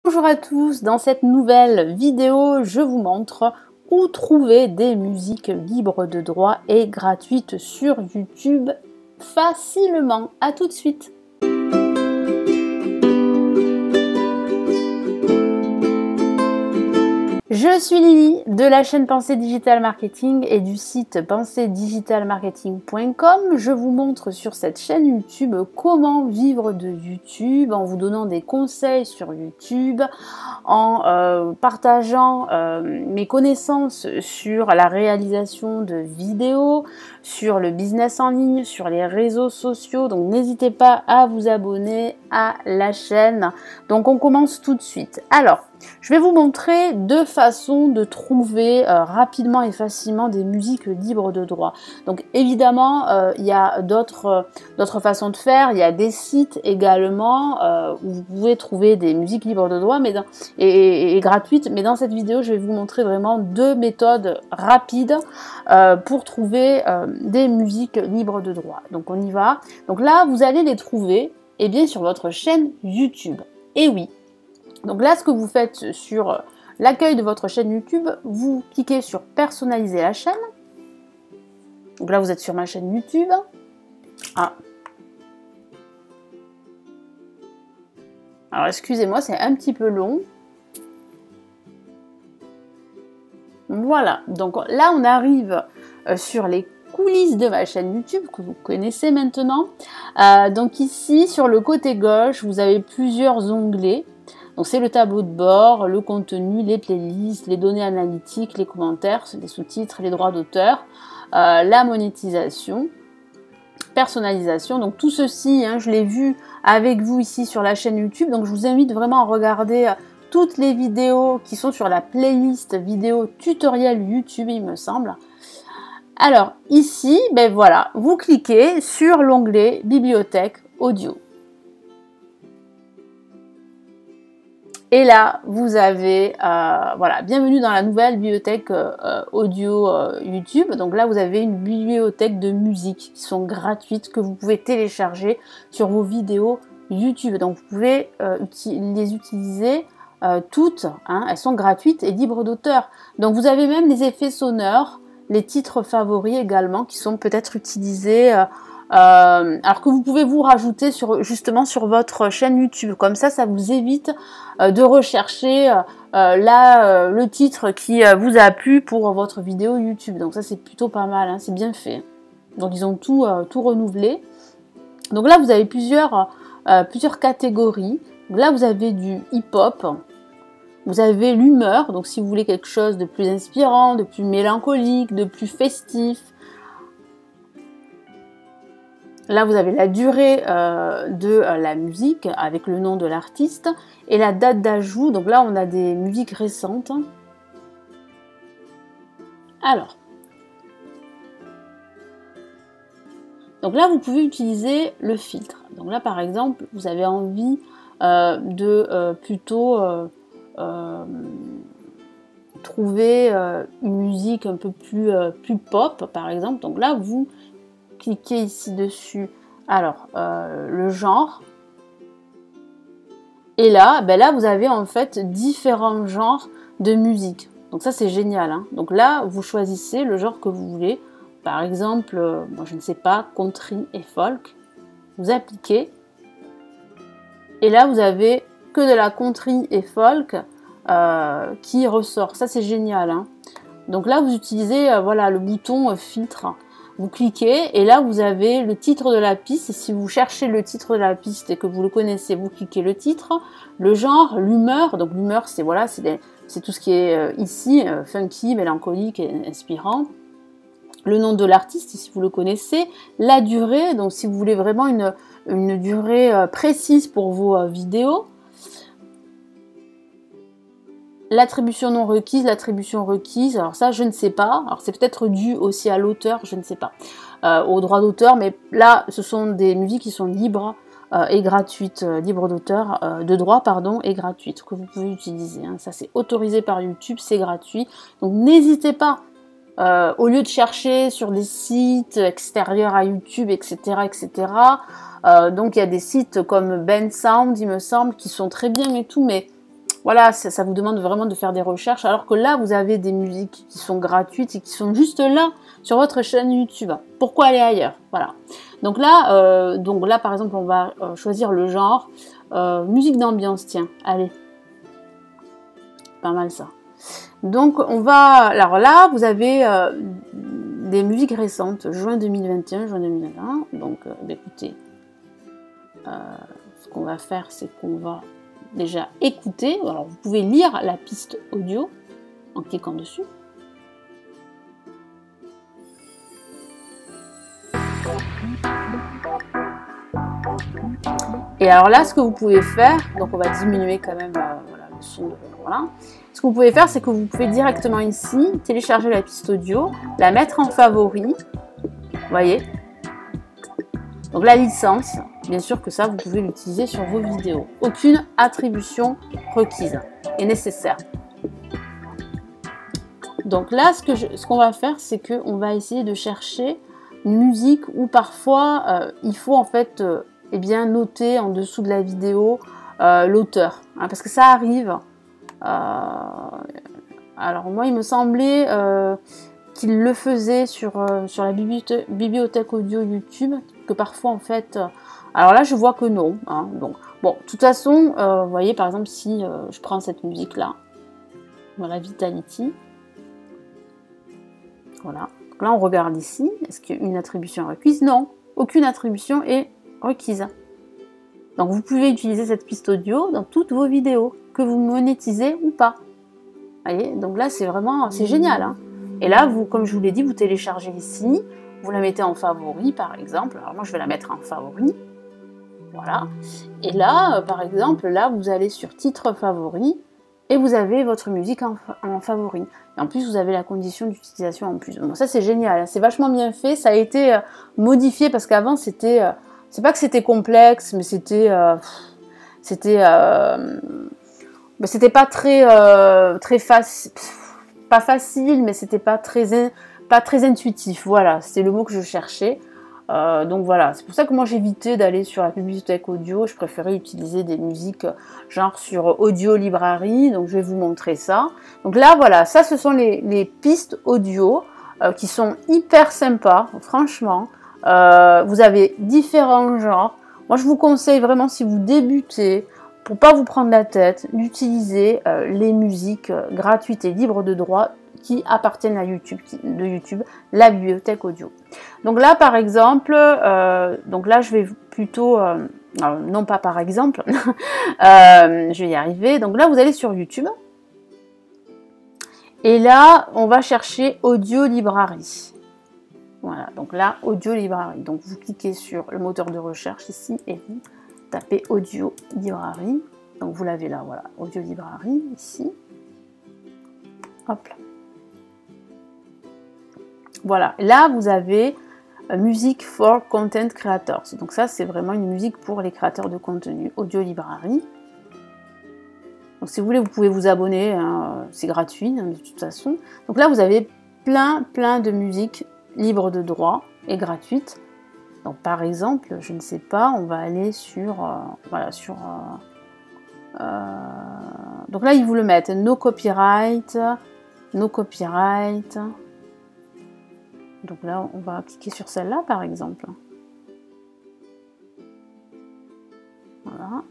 Bonjour à tous, dans cette nouvelle vidéo, je vous montre où trouver des musiques libres de droit et gratuites sur YouTube facilement. À tout de suite. Je suis Lily de la chaîne Pensée Digital Marketing et du site penseedigitalmarketing.com. Je vous montre sur cette chaîne YouTube comment vivre de YouTube en vous donnant des conseils sur YouTube, en partageant mes connaissances sur la réalisation de vidéos, sur le business en ligne, sur les réseaux sociaux. Donc n'hésitez pas à vous abonner à la chaîne. Donc on commence tout de suite. Alors, je vais vous montrer deux façons de trouver rapidement et facilement des musiques libres de droit. Donc évidemment, il y a d'autres façons de faire. Il y a des sites également où vous pouvez trouver des musiques libres de droit et gratuites. Mais dans cette vidéo, je vais vous montrer vraiment deux méthodes rapides pour trouver des musiques libres de droit. Donc on y va. Donc là, vous allez les trouver bien sur votre chaîne YouTube. Et oui. Donc là, ce que vous faites sur l'accueil de votre chaîne YouTube, vous cliquez sur personnaliser la chaîne. Donc là, vous êtes sur ma chaîne YouTube. Ah. Alors excusez-moi, c'est un petit peu long. Voilà, donc là, on arrive sur les coulisses de ma chaîne YouTube que vous connaissez maintenant. Donc ici, sur le côté gauche, vous avez plusieurs onglets. Donc c'est le tableau de bord, le contenu, les playlists, les données analytiques, les commentaires, les sous-titres, les droits d'auteur, la monétisation, personnalisation. Donc tout ceci, je l'ai vu avec vous ici sur la chaîne YouTube. Donc je vous invite vraiment à regarder toutes les vidéos qui sont sur la playlist vidéo tutoriel YouTube, il me semble. Alors ici, voilà, vous cliquez sur l'onglet bibliothèque audio. Et là, vous avez, voilà, bienvenue dans la nouvelle bibliothèque audio YouTube. Donc là, vous avez une bibliothèque de musique qui sont gratuites, que vous pouvez télécharger sur vos vidéos YouTube. Donc vous pouvez les utiliser toutes, elles sont gratuites et libres d'auteur. Donc vous avez même les effets sonores, les titres favoris également, qui sont peut-être utilisés... alors que vous pouvez vous rajouter justement sur votre chaîne YouTube. Comme ça vous évite de rechercher le titre qui vous a plu pour votre vidéo YouTube. Donc ça c'est plutôt pas mal, c'est bien fait. Donc ils ont tout renouvelé. Donc là vous avez plusieurs catégories. Donc là vous avez du hip-hop. Vous avez l'humeur, donc si vous voulez quelque chose de plus inspirant, de plus mélancolique, de plus festif. Là, vous avez la durée de la musique avec le nom de l'artiste et la date d'ajout. Donc là, on a des musiques récentes. Alors. Donc là, vous pouvez utiliser le filtre. Donc là, par exemple, vous avez envie de plutôt trouver une musique un peu plus pop, par exemple. Donc là, vous cliquez ici dessus, alors le genre, et là, là vous avez en fait différents genres de musique. Donc ça c'est génial. Donc là vous choisissez le genre que vous voulez. Par exemple, moi je ne sais pas, country et folk. Vous appliquez, et là vous avez que de la country et folk qui ressort. Ça c'est génial. Donc là vous utilisez voilà le bouton filtre. Vous cliquez et là vous avez le titre de la piste. Et si vous cherchez le titre de la piste et que vous le connaissez, vous cliquez le titre, le genre, l'humeur. Donc l'humeur c'est voilà, c'est tout ce qui est ici funky, mélancolique et inspirant. Le nom de l'artiste si vous le connaissez, la durée. Donc si vous voulez vraiment une durée précise pour vos vidéos. L'attribution non requise, l'attribution requise, alors ça je ne sais pas, alors c'est peut-être dû aussi à l'auteur, je ne sais pas, au droit d'auteur, mais là ce sont des musiques qui sont libres et gratuites, libres d'auteur, de droit pardon, et gratuites, que vous pouvez utiliser, ça c'est autorisé par YouTube, c'est gratuit, donc n'hésitez pas, au lieu de chercher sur des sites extérieurs à YouTube, etc., donc il y a des sites comme Bensound, il me semble, qui sont très bien et tout, mais voilà, ça vous demande vraiment de faire des recherches, alors que là, vous avez des musiques qui sont gratuites et qui sont juste là, sur votre chaîne YouTube. Pourquoi aller ailleurs? Voilà. Donc là, par exemple, on va choisir le genre musique d'ambiance, tiens, allez. Pas mal ça. Donc, alors là, vous avez des musiques récentes, juin 2021, juin 2020. Donc, écoutez, ce qu'on va faire, c'est qu'on va déjà écouter. Alors, vous pouvez lire la piste audio en cliquant dessus. Et alors là, ce que vous pouvez faire, donc on va diminuer quand même voilà, le son. Voilà. Ce que vous pouvez faire, c'est que vous pouvez directement ici télécharger la piste audio, la mettre en favori. Vous voyez? Donc la licence, bien sûr que ça, vous pouvez l'utiliser sur vos vidéos. Aucune attribution requise est nécessaire. Donc là, ce qu'on va faire, c'est qu'on va essayer de chercher une musique où parfois il faut en fait eh bien, noter en dessous de la vidéo l'auteur. Hein, parce que ça arrive. Alors moi, il me semblait qu'il le faisait sur la bibliothèque audio YouTube, que parfois en fait... alors là, je vois que non. Hein, donc, bon, de toute façon, vous voyez, par exemple, si je prends cette musique-là, voilà, Vitality. Voilà. Donc là, on regarde ici. Est-ce qu'il y a une attribution requise? Non, aucune attribution est requise. Donc vous pouvez utiliser cette piste audio dans toutes vos vidéos, que vous monétisez ou pas. Vous voyez? Donc là, c'est vraiment, c'est génial. Hein. Et là, vous, comme je vous l'ai dit, vous téléchargez ici, vous la mettez en favori, par exemple. Alors moi, je vais la mettre en favori. Voilà. Et là, par exemple, là, vous allez sur titre favori et vous avez votre musique en favori. Et en plus, vous avez la condition d'utilisation en plus. Bon, ça, c'est génial. C'est vachement bien fait. Ça a été modifié parce qu'avant, c'était... c'est pas que c'était complexe, mais c'était pas très facile, pas facile, mais c'était pas très intuitif. Voilà, c'est le mot que je cherchais. Donc voilà, c'est pour ça que moi j'évitais d'aller sur la bibliothèque audio. Je préférais utiliser des musiques genre sur Audio Library. Donc je vais vous montrer ça. Donc là voilà, ça ce sont les pistes audio qui sont hyper sympas, franchement. Vous avez différents genres. Moi, je vous conseille vraiment, si vous débutez, pour pas vous prendre la tête, d'utiliser les musiques gratuites et libres de droit qui appartiennent à YouTube, de YouTube, la bibliothèque audio. Donc là, par exemple, donc là, je vais plutôt, non pas par exemple, je vais y arriver. Donc là, vous allez sur YouTube. Et là, on va chercher Audio Library. Voilà, donc là, Audio Library. Donc vous cliquez sur le moteur de recherche ici et vous tapez Audio Library. Donc vous l'avez là, voilà, Audio Library ici. Hop là. Voilà, là vous avez Music for Content Creators. Donc ça, c'est vraiment une musique pour les créateurs de contenu, Audio Library. Donc si vous voulez, vous pouvez vous abonner, hein, c'est gratuit hein, de toute façon. Donc là, vous avez plein de musiques libres de droit et gratuites. Donc par exemple, je ne sais pas, on va aller sur... voilà, sur... donc là, ils vous le mettent, no copyright, no copyright. Donc là, on va cliquer sur celle-là, par exemple. Voilà.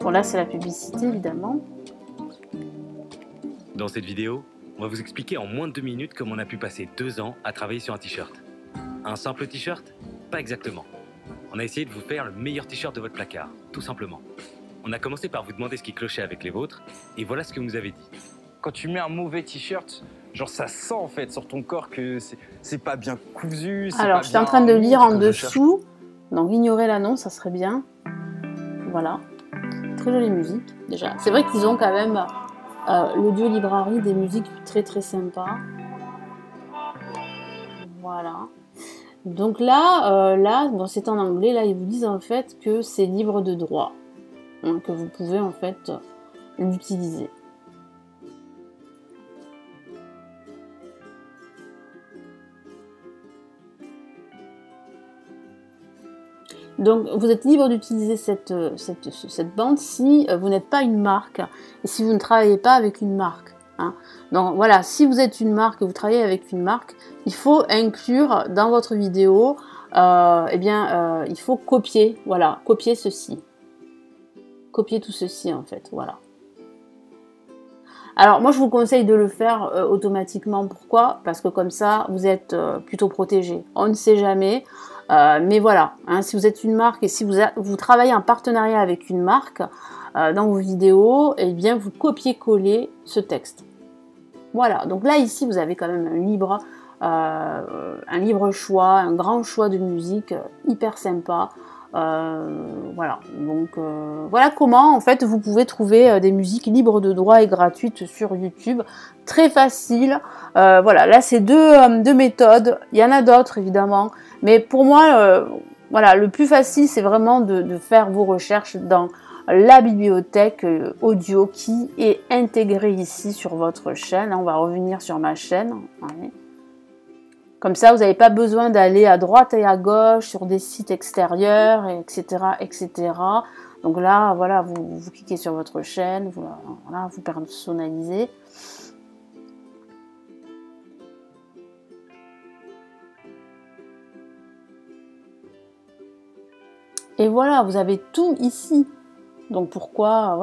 Bon, là, c'est la publicité, évidemment. Dans cette vidéo, on va vous expliquer en moins de 2 minutes comment on a pu passer 2 ans à travailler sur un t-shirt. Un simple t-shirt? Pas exactement. On a essayé de vous faire le meilleur t-shirt de votre placard, tout simplement. On a commencé par vous demander ce qui clochait avec les vôtres, et voilà ce que vous nous avez dit. Quand tu mets un mauvais t-shirt, genre ça sent en fait sur ton corps que c'est pas bien cousu. Alors, je suis en train de lire en dessous, donc ignorer l'annonce, ça serait bien. Voilà, très jolie musique déjà. C'est vrai qu'ils ont quand même l'Audio Library, des musiques très sympas. Voilà. Donc là, bon, c'est en anglais, là ils vous disent en fait que c'est libre de droit, hein, que vous pouvez en fait l'utiliser. Donc vous êtes libre d'utiliser cette bande si vous n'êtes pas une marque et si vous ne travaillez pas avec une marque. Hein. Donc voilà, si vous êtes une marque et vous travaillez avec une marque, il faut inclure dans votre vidéo, il faut copier, voilà, copier ceci. Copier tout ceci en fait, voilà. Alors moi je vous conseille de le faire automatiquement, pourquoi? Parce que comme ça vous êtes plutôt protégé. On ne sait jamais, mais voilà, hein, si vous êtes une marque et si vous travaillez en partenariat avec une marque dans vos vidéos, eh bien vous copiez-collez ce texte. Voilà, donc là ici vous avez quand même un libre choix, un grand choix de musique, hyper sympa. Voilà, donc voilà comment en fait vous pouvez trouver des musiques libres de droit et gratuites sur YouTube, très facile. Voilà, là c'est deux méthodes, il y en a d'autres évidemment, mais pour moi, voilà, le plus facile c'est vraiment de faire vos recherches dans la bibliothèque audio qui est intégrée ici sur votre chaîne. On va revenir sur ma chaîne. Ouais. Comme ça, vous n'avez pas besoin d'aller à droite et à gauche sur des sites extérieurs, etc., etc. Donc là, voilà, vous cliquez sur votre chaîne, voilà, vous personnalisez. Et voilà, vous avez tout ici. Donc pourquoi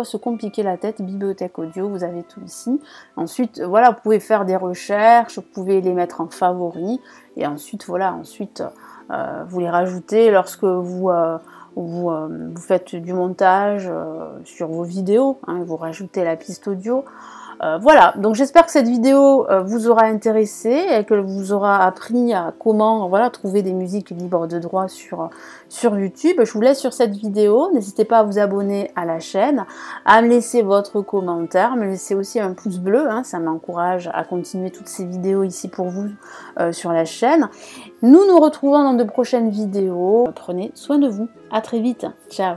se compliquer la tête? Bibliothèque audio, vous avez tout ici. Ensuite, voilà, vous pouvez faire des recherches, vous pouvez les mettre en favoris, et ensuite, voilà, vous les rajoutez lorsque vous faites du montage sur vos vidéos, hein, vous rajoutez la piste audio. Voilà, donc j'espère que cette vidéo vous aura intéressé et que vous aura appris à comment trouver des musiques libres de droit sur YouTube. Je vous laisse sur cette vidéo, n'hésitez pas à vous abonner à la chaîne, à me laisser votre commentaire, me laisser aussi un pouce bleu, hein, ça m'encourage à continuer toutes ces vidéos ici pour vous sur la chaîne. Nous nous retrouvons dans de prochaines vidéos, prenez soin de vous, à très vite, ciao.